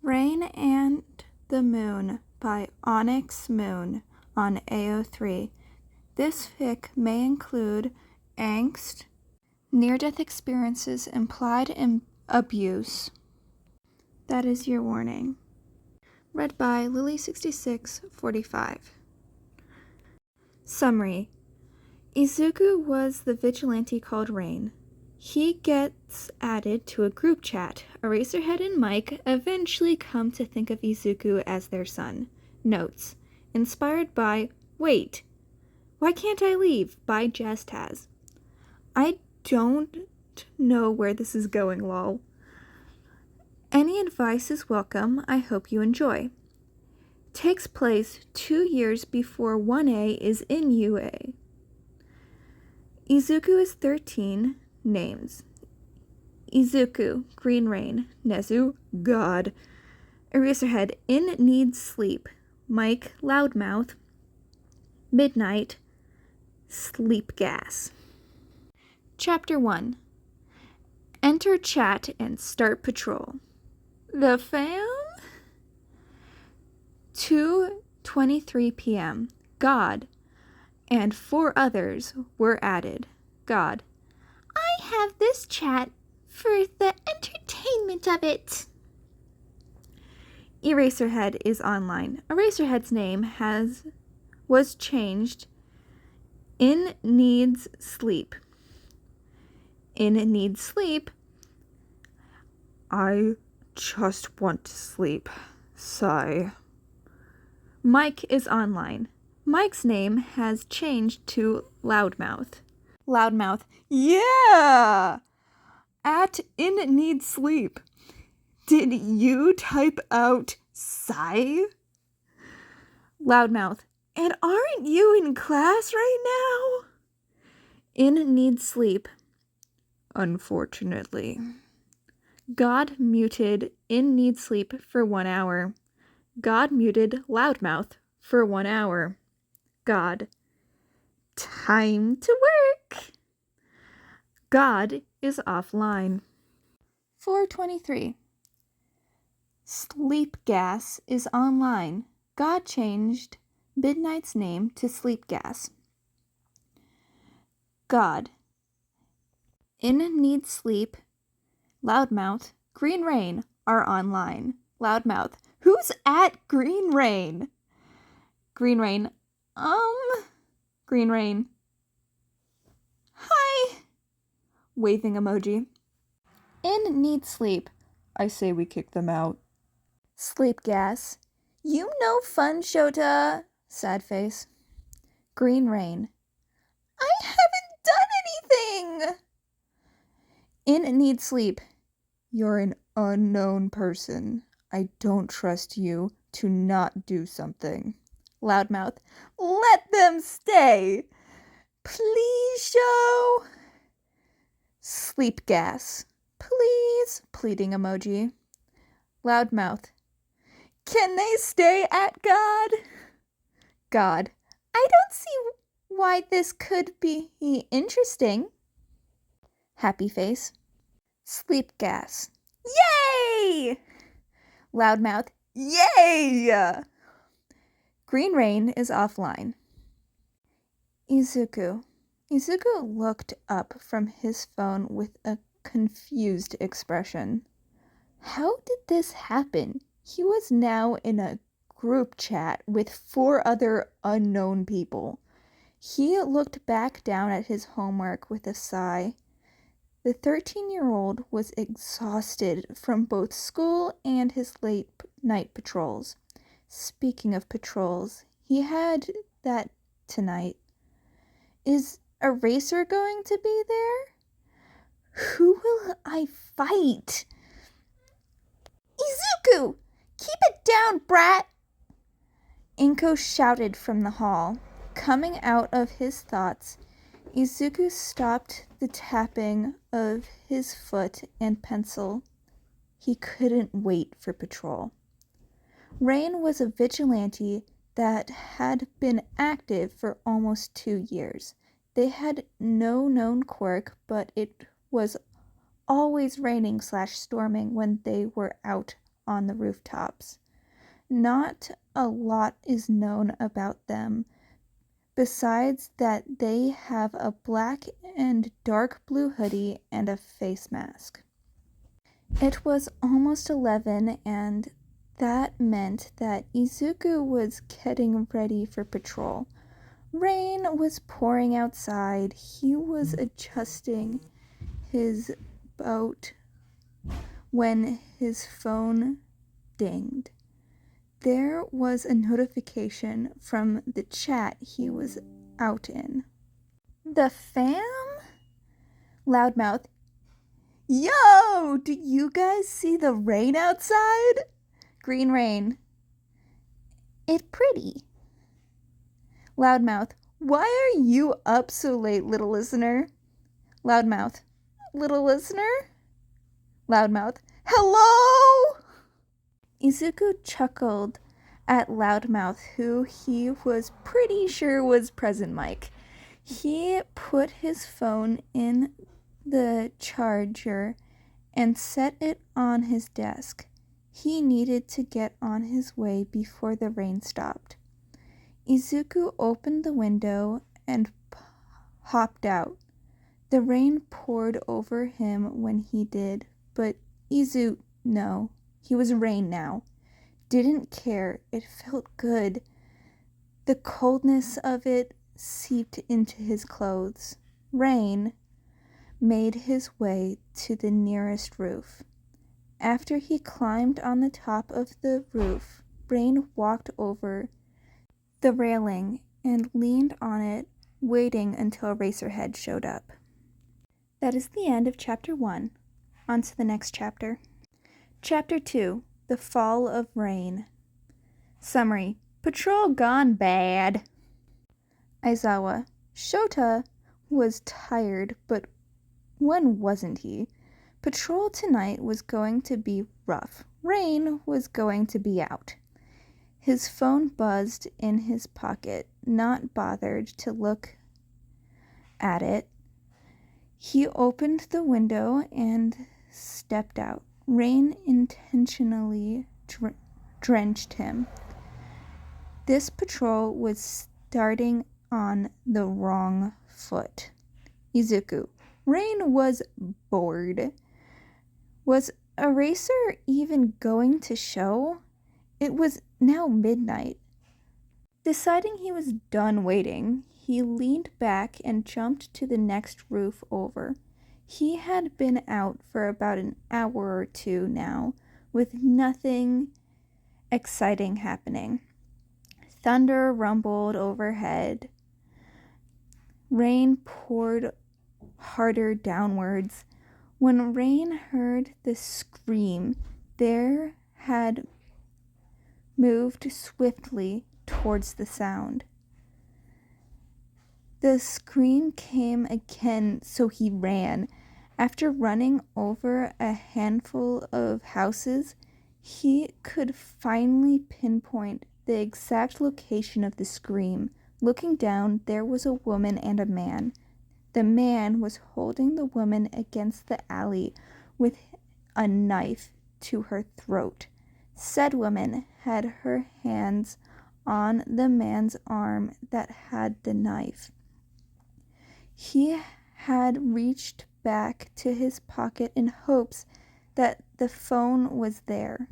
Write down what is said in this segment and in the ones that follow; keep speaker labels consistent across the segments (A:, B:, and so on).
A: Rain and the Moon by Onyx Moon on AO3. This fic may include angst, near-death experiences, implied abuse. That is your warning. Read by Lily6645. Summary. Izuku was the vigilante called Rain. He gets added to a group chat. Eraserhead and Mike eventually come to think of Izuku as their son. Notes. Inspired by Wait, Why Can't I Leave? By Jazz-Taz. I don't know where this is going, lol. Any advice is welcome. I hope you enjoy. Takes place 2 years before 1A is in UA. Izuku is 13. Names. Izuku, Green Rain. Nezu, God. Eraserhead, In Needs Sleep. Mike, Loudmouth. Midnight, Sleep Gas. Chapter 1. Enter chat and start patrol. The fam? 2:23 p.m. God and 4 others were added. God. I have this chat for the entertainment of it. Eraserhead is online. Eraserhead's name was changed. In Needs Sleep. In Needs Sleep. I just want to sleep. Sigh. Mike is online. Mike's name has changed to Loudmouth. Loudmouth. Yeah! At In Need Sleep. Did you type out sigh? Loudmouth. And aren't you in class right now? In Need Sleep. Unfortunately. God muted In Need Sleep for 1 hour. God muted Loudmouth for 1 hour. God. Time to work. God is offline. 4:23. Sleep Gas is online. God changed Midnight's name to Sleep Gas. God. In Need Sleep. Loudmouth. Green Rain are online. Loudmouth. Who's at Green Rain? Green Rain. Green Rain. Hi. Waving emoji. In Need Sleep. I say we kick them out. Sleep Gas. You no fun, Shota. Sad face. Green Rain. I haven't done anything. In Need Sleep. You're an unknown person. I don't trust you to not do something. Loudmouth. Let them stay. Please, show. Sleep Gas. Please. Pleading emoji. Loudmouth. Can they stay at God? God. I don't see why this could be interesting. Happy face. Sleep Gas. Yay! Loudmouth. Yay! Green Rain is offline. Izuku. Izuku looked up from his phone with a confused expression. How did this happen? He was now in a group chat with 4 other unknown people. He looked back down at his homework with a sigh. The 13-year-old was exhausted from both school and his late night patrols. Speaking of patrols, he had that tonight. Is Eraser going to be there? Who will I fight? Izuku! Keep it down, brat! Inko shouted from the hall. Coming out of his thoughts, Izuku stopped the tapping of his foot and pencil. He couldn't wait for patrol. Rain was a vigilante that had been active for almost 2 years. They had no known quirk, but it was always raining/storming when they were out on the rooftops. Not a lot is known about them, besides that they have a black and dark blue hoodie and a face mask. It was almost 11, and that meant that Izuku was getting ready for patrol. Rain was pouring outside. He was adjusting his boat when his phone dinged. There was a notification from the chat he was out in. The fam? Loudmouth. Yo! Do you guys see the rain outside? Green Rain. It pretty. Loudmouth. Why are you up so late, little listener? Loudmouth. Little listener? Loudmouth. Hello! Izuku chuckled at Loudmouth, who he was pretty sure was Present Mike. He put his phone in the charger and set it on his desk. He needed to get on his way before the rain stopped. Izuku opened the window and hopped out. The rain poured over him when he did, but no, he was Rain now. Didn't care. It felt good. The coldness of it seeped into his clothes. Rain made his way to the nearest roof. After he climbed on the top of the roof, Rain walked over the railing and leaned on it, waiting until Racerhead showed up. That is the end of Chapter 1. On to the next chapter. Chapter 2. The Fall of Rain. Summary. Patrol gone bad. Aizawa. Shota was tired, but when wasn't he? Patrol tonight was going to be rough. Rain was going to be out. His phone buzzed in his pocket, not bothered to look at it. He opened the window and stepped out. Rain intentionally drenched him. This patrol was starting on the wrong foot. Izuku. Rain was bored. Was a racer even going to show? It was now midnight. Deciding he was done waiting, he leaned back and jumped to the next roof over. He had been out for about an hour or two now, with nothing exciting happening. Thunder rumbled overhead. Rain poured harder downwards. When Rain heard the scream, there had moved swiftly towards the sound. The scream came again, so he ran. After running over a handful of houses, he could finally pinpoint the exact location of the scream. Looking down, there was a woman and a man. The man was holding the woman against the alley with a knife to her throat. Said woman had her hands on the man's arm that had the knife. He had reached back to his pocket in hopes that the phone was there.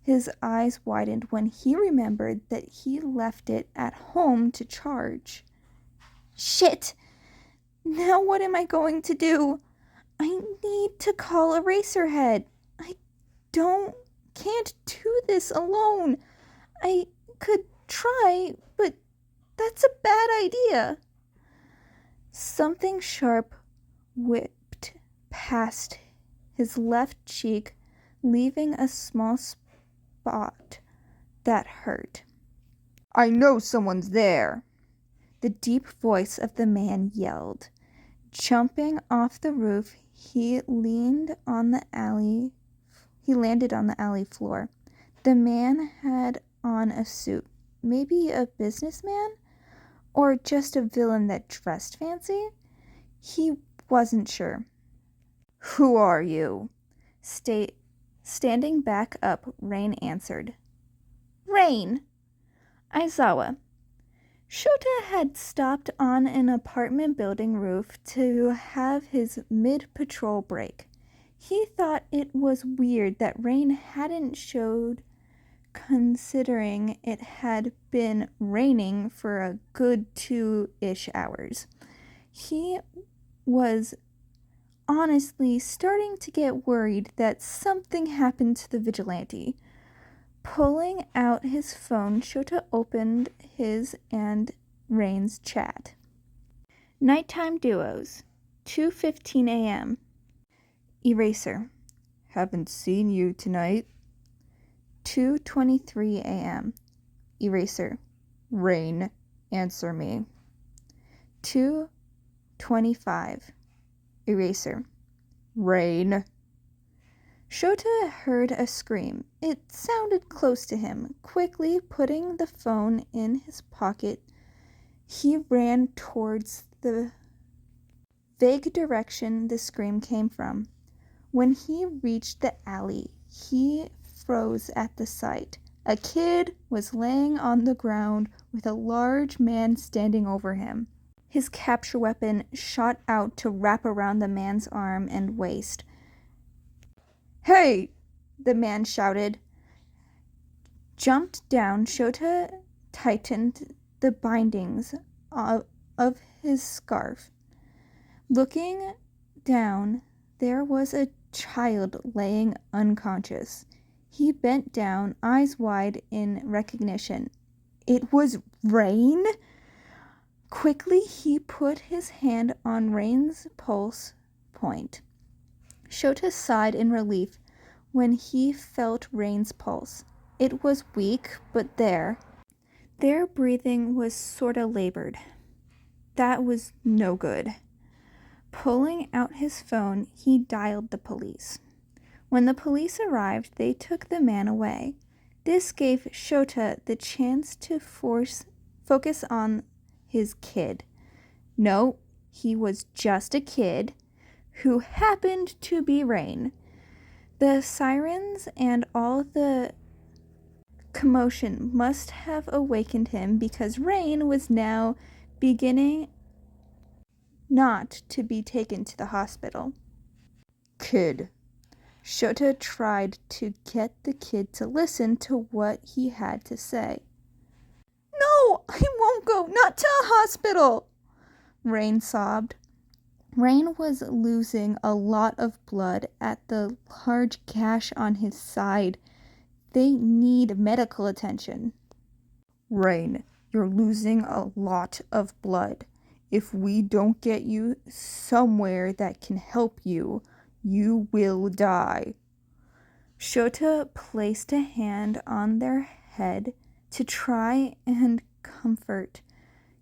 A: His eyes widened when he remembered that he left it at home to charge. Shit! Now what am I going to do? I need to call Eraserhead. I can't do this alone. I could try, but that's a bad idea. Something sharp whipped past his left cheek, leaving a small spot that hurt. I know someone's there, the deep voice of the man yelled. Jumping off the roof, he landed on the alley floor. The man had on a suit, maybe a businessman, or just a villain that dressed fancy? He wasn't sure. Who are you? Standing back up, Rain answered. Rain! Aizawa. Shota had stopped on an apartment building roof to have his mid-patrol break. He thought it was weird that Rain hadn't showed, considering it had been raining for a good 2-ish hours. He was honestly starting to get worried that something happened to the vigilante. Pulling out his phone, Shota opened his and Rain's chat. Nighttime duos, 2:15 a.m. Eraser. Haven't seen you tonight. 2:23 a.m. Eraser. Rain, answer me. 2:25. Eraser. Rain. Shota heard a scream. It sounded close to him. Quickly putting the phone in his pocket, he ran towards the vague direction the scream came from. When he reached the alley, he froze at the sight. A kid was laying on the ground with a large man standing over him. His capture weapon shot out to wrap around the man's arm and waist. Hey! The man shouted. Jumped down, Shota tightened the bindings of his scarf. Looking down, there was a child laying unconscious. He bent down, eyes wide in recognition. It was Rain? Quickly, he put his hand on Rain's pulse point. Shota sighed in relief when he felt Rain's pulse. It was weak, but their breathing was sorta labored. That was no good. Pulling out his phone, he dialed the police. When the police arrived, they took the man away. This gave Shota the chance to focus on his kid. No, he was just a kid who happened to be Rain. The sirens and all the commotion must have awakened him because Rain was now beginning not to be taken to the hospital. Kid. Shota tried to get the kid to listen to what he had to say. No, I won't go, not to a hospital, Rain sobbed. Rain was losing a lot of blood at the large gash on his side. They need medical attention. Rain, you're losing a lot of blood. If we don't get you somewhere that can help you, you will die. Shota placed a hand on their head to try and comfort.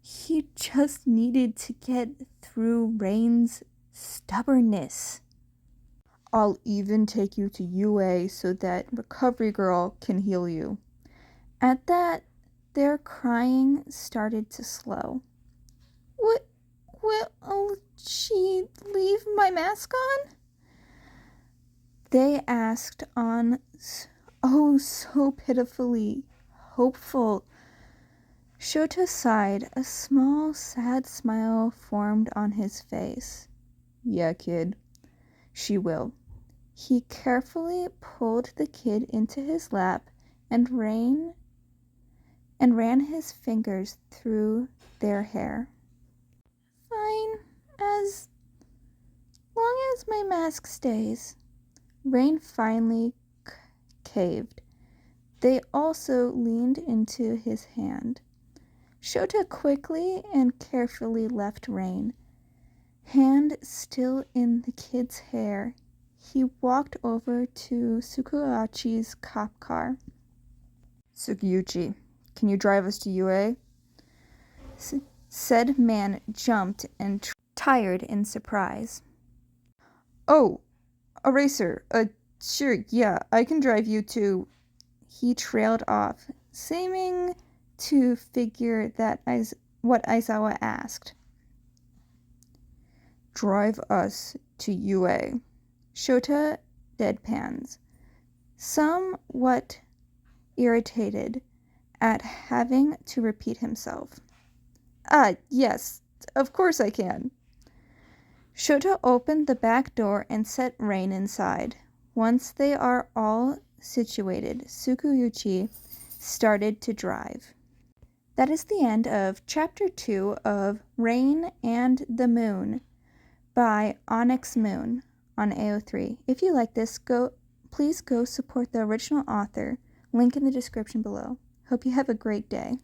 A: He just needed to get through Rain's stubbornness. I'll even take you to UA so that Recovery Girl can heal you. At that, their crying started to slow. Will she leave my mask on? They asked on so pitifully hopeful. Shota sighed. A small, sad smile formed on his face. Yeah, kid. She will. He carefully pulled the kid into his lap and ran his fingers through their hair. Fine, as long as my mask stays. Rain finally caved. They also leaned into his hand. Shota quickly and carefully left Rain. Hand still in the kid's hair, he walked over to Tsukuachi's cop car. Tsukiyuchi, can you drive us to UA? Said man jumped and tired in surprise. Oh, a racer. Sure, yeah, I can drive you to... He trailed off, seeming to figure that what Aizawa asked. Drive us to UA. Shota deadpans. somewhat irritated at having to repeat himself. Yes, of course I can. Shota opened the back door and set Rain inside. Once they are all situated, Tsukuyuchi started to drive. That is the end of Chapter 2 of Rain and the Moon by Onyx Moon on AO3. If you like this, please go support the original author. Link in the description below. Hope you have a great day.